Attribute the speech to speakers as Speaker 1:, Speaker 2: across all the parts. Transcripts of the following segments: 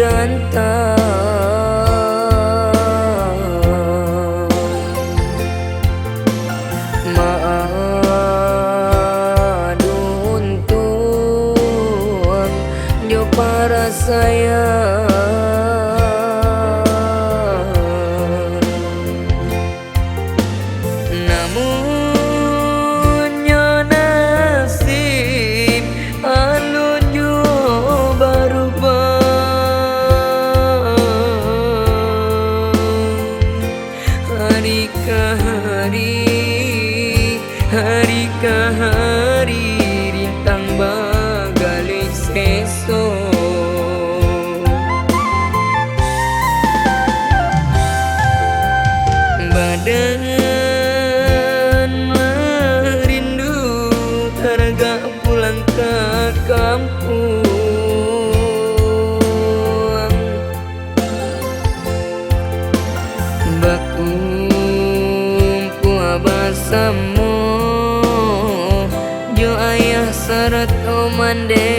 Speaker 1: dirantau. Maadu untung dia para sayang. Hari ke hari rintang bagali seso. Badan merindu harga pulang ke kampung. Bakumpu abasamu jo ayah sarat omande.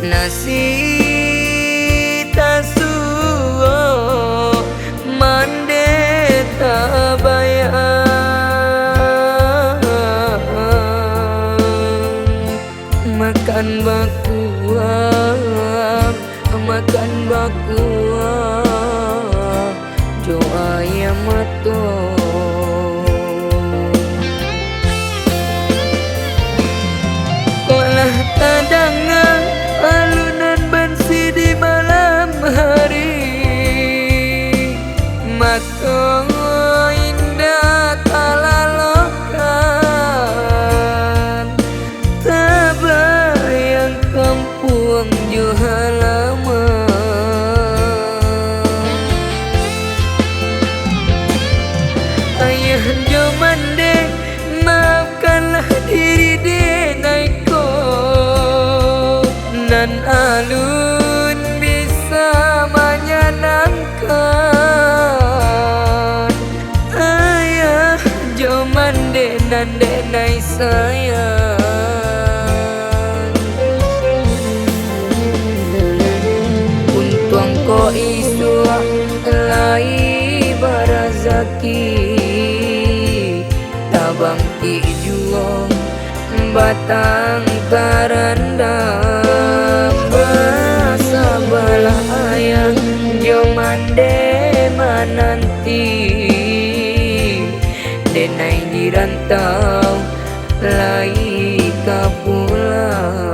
Speaker 1: Nasi tasuo mande tabayang. Makan bakuang, makan bakuang jo ayam mato. Kolah tadangan alunan bansi di malam hari. Mato indah kalalokan, tabayang kampung jo halaman. Ayah jo mande, maafkanlah diri denaiku. Nan alun bisa menyenangkan. Ayah jo mande nan denai sayang. Untung ko isua lai barazaki. Tabang ijuong batang karandang. Basabalah ayang jo mande mananti. Denai dirantau lai kapulang.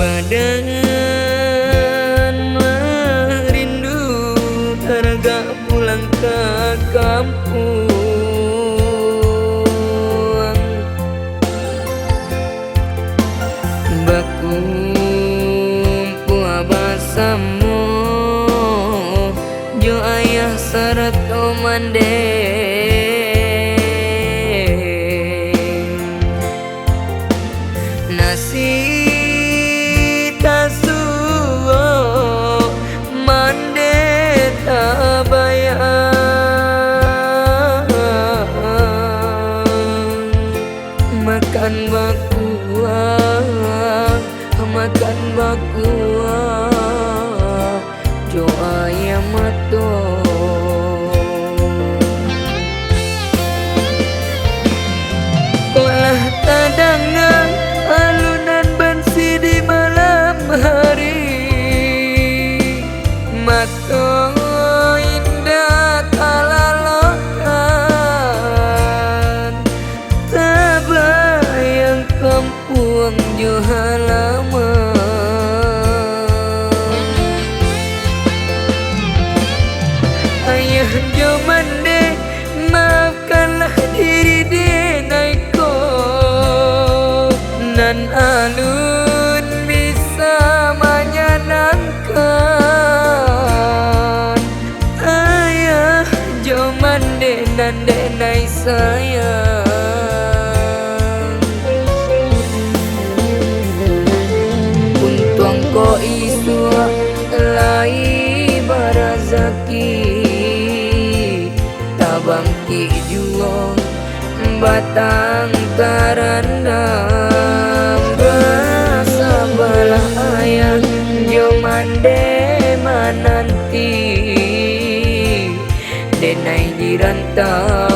Speaker 1: Badan merindu harga pulang ke kampung. Bakumpu abasamu jo ayah sarat omande. Nasi tasuo mande tabayang. Makan bakuang, makan bakuang jo ayam mato. Mato indah kalalokan, tabayang kampung jo halaman. Ayah jo mande, maafkanlah diri denaiku, nan alun bisa menyenangkan. Ayah jo mande nan denai sayang, untung ko isua lai barazaki, tabangki juo batang tarandam. Bersabarlah ayah jo mande mananti, denai dirantau